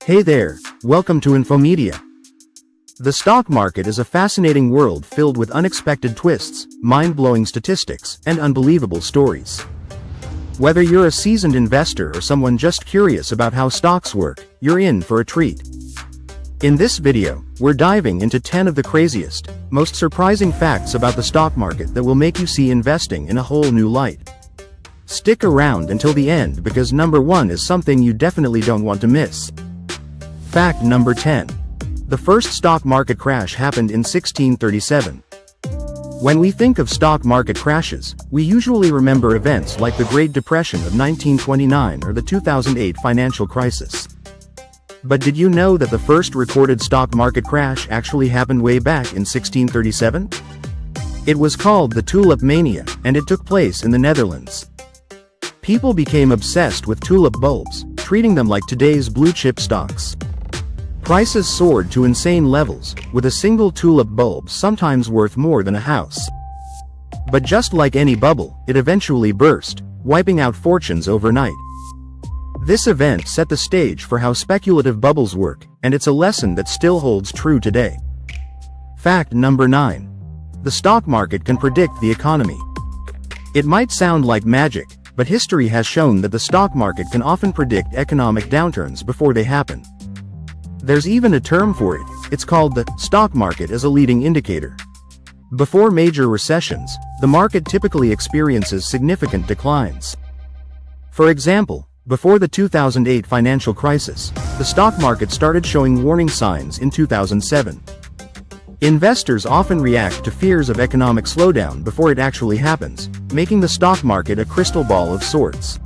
Hey there, welcome to InfoMedia. The stock market is a fascinating world filled with unexpected twists, mind-blowing statistics, and unbelievable stories. Whether you're a seasoned investor or someone just curious about how stocks work, you're in for a treat. In this video, we're diving into 10 of the craziest, most surprising facts about the stock market that will make you see investing in a whole new light. Stick around until the end because number 1 is something you definitely don't want to miss. Fact number 10. The first stock market crash happened in 1637. When we think of stock market crashes, we usually remember events like the Great Depression of 1929 or the 2008 financial crisis. But did you know that the first recorded stock market crash actually happened way back in 1637? It was called the tulip mania, and it took place in the Netherlands. People became obsessed with tulip bulbs, treating them like today's blue-chip stocks. Prices soared to insane levels, with a single tulip bulb sometimes worth more than a house. But just like any bubble, it eventually burst, wiping out fortunes overnight. This event set the stage for how speculative bubbles work, and it's a lesson that still holds true today. Fact number 9. The stock market can predict the economy. It might sound like magic, but history has shown that the stock market can often predict economic downturns before they happen. There's even a term for it. It's called the stock market as a leading indicator. Before major recessions, the market typically experiences significant declines. For example, before the 2008 financial crisis, the stock market started showing warning signs in 2007. Investors often react to fears of economic slowdown before it actually happens, making the stock market a crystal ball of sorts.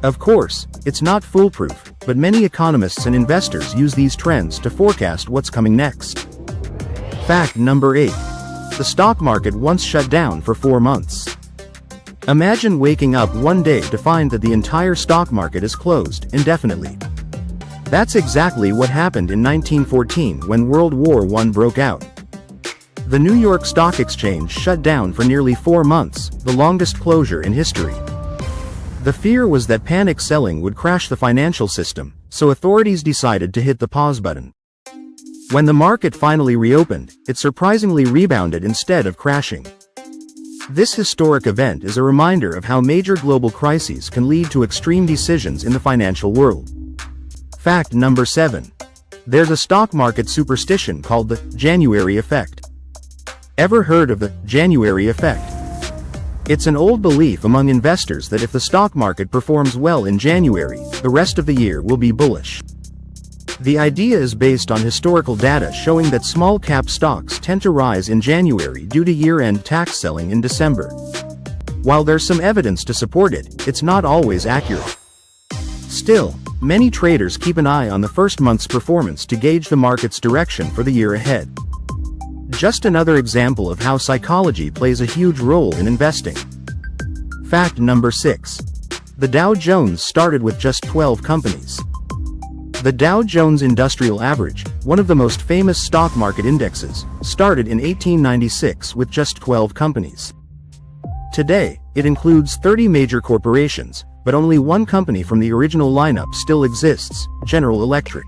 Of course, it's not foolproof, but many economists and investors use these trends to forecast what's coming next. Fact number 8. The stock market once shut down for 4 months. Imagine waking up one day to find that the entire stock market is closed indefinitely. That's exactly what happened in 1914 when World War I broke out. The New York Stock Exchange shut down for nearly 4 months, the longest closure in history. The fear was that panic selling would crash the financial system, so authorities decided to hit the pause button. When the market finally reopened, it surprisingly rebounded instead of crashing. This historic event is a reminder of how major global crises can lead to extreme decisions in the financial world. Fact number 7. There's a stock market superstition called the January effect. Ever heard of the January effect? It's an old belief among investors that if the stock market performs well in January, the rest of the year will be bullish. The idea is based on historical data showing that small-cap stocks tend to rise in January due to year-end tax selling in December. While there's some evidence to support it, it's not always accurate. Still, many traders keep an eye on the first month's performance to gauge the market's direction for the year ahead. Just another example of how psychology plays a huge role in investing. Fact number 6. The Dow Jones started with just 12 companies. The Dow Jones Industrial Average, one of the most famous stock market indexes, started in 1896 with just 12 companies. Today, it includes 30 major corporations, but only one company from the original lineup still exists, General Electric.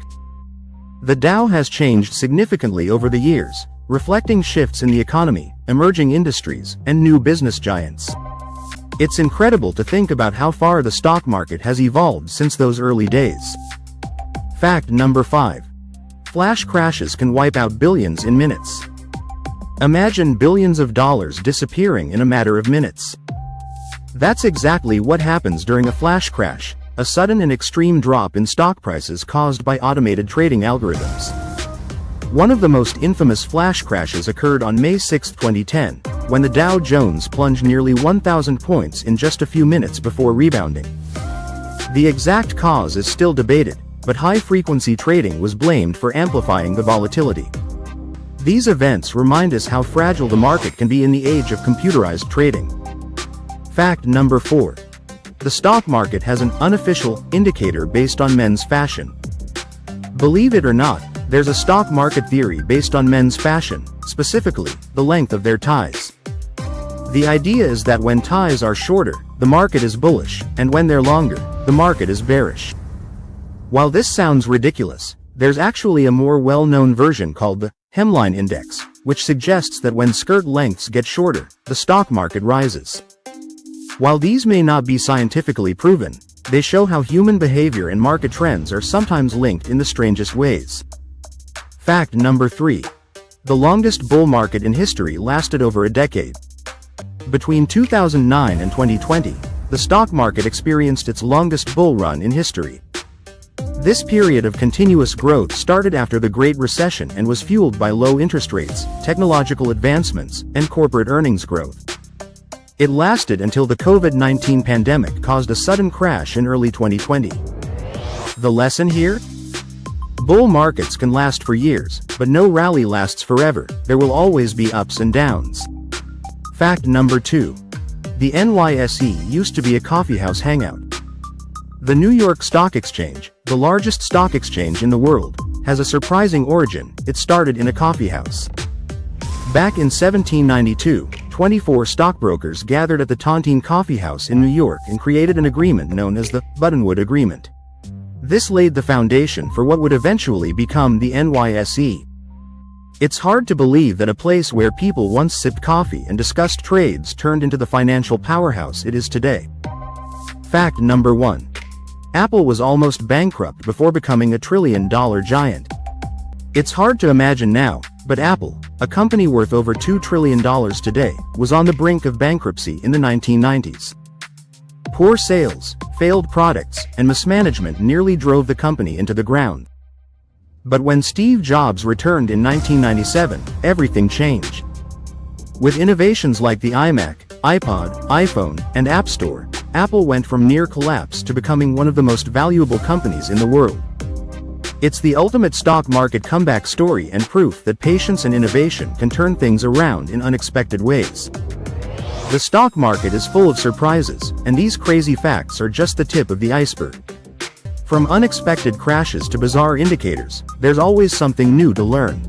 The Dow has changed significantly over the years, reflecting shifts in the economy, emerging industries, and new business giants. It's incredible to think about how far the stock market has evolved since those early days. Fact number 5. Flash crashes can wipe out billions in minutes. Imagine billions of dollars disappearing in a matter of minutes. That's exactly what happens during a flash crash, a sudden and extreme drop in stock prices caused by automated trading algorithms. One of the most infamous flash crashes occurred on May 6, 2010, when the Dow Jones plunged nearly 1,000 points in just a few minutes before rebounding. The exact cause is still debated, but high-frequency trading was blamed for amplifying the volatility. These events remind us how fragile the market can be in the age of computerized trading. Fact number 4. The stock market has an unofficial indicator based on men's fashion. Believe it or not, there's a stock market theory based on men's fashion, specifically, the length of their ties. The idea is that when ties are shorter, the market is bullish, and when they're longer, the market is bearish. While this sounds ridiculous, there's actually a more well-known version called the hemline index, which suggests that when skirt lengths get shorter, the stock market rises. While these may not be scientifically proven, they show how human behavior and market trends are sometimes linked in the strangest ways. Fact number 3. The longest bull market in history lasted over a decade. Between 2009 and 2020, the stock market experienced its longest bull run in history. This period of continuous growth started after the Great Recession and was fueled by low interest rates, technological advancements, and corporate earnings growth. It lasted until the COVID-19 pandemic caused a sudden crash in early 2020. The lesson here? Bull markets can last for years, but no rally lasts forever. There will always be ups and downs. Fact number 2. The NYSE used to be a coffeehouse hangout. The New York Stock Exchange, the largest stock exchange in the world, has a surprising origin. It started in a coffeehouse. Back in 1792, 24 stockbrokers gathered at the Tontine Coffee House in New York and created an agreement known as the Buttonwood Agreement. This laid the foundation for what would eventually become the NYSE. It's hard to believe that a place where people once sipped coffee and discussed trades turned into the financial powerhouse it is today. Fact number 1. Apple was almost bankrupt before becoming a trillion-dollar giant. It's hard to imagine now, but Apple, a company worth over $2 trillion today, was on the brink of bankruptcy in the 1990s. Poor sales, failed products, and mismanagement nearly drove the company into the ground. But when Steve Jobs returned in 1997, everything changed. With innovations like the iMac, iPod, iPhone, and App Store, Apple went from near collapse to becoming one of the most valuable companies in the world. It's the ultimate stock market comeback story and proof that patience and innovation can turn things around in unexpected ways. The stock market is full of surprises, and these crazy facts are just the tip of the iceberg. From unexpected crashes to bizarre indicators, there's always something new to learn.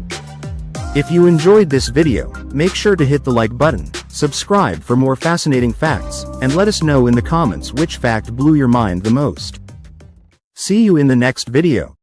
If you enjoyed this video, make sure to hit the like button, subscribe for more fascinating facts, and let us know in the comments which fact blew your mind the most. See you in the next video.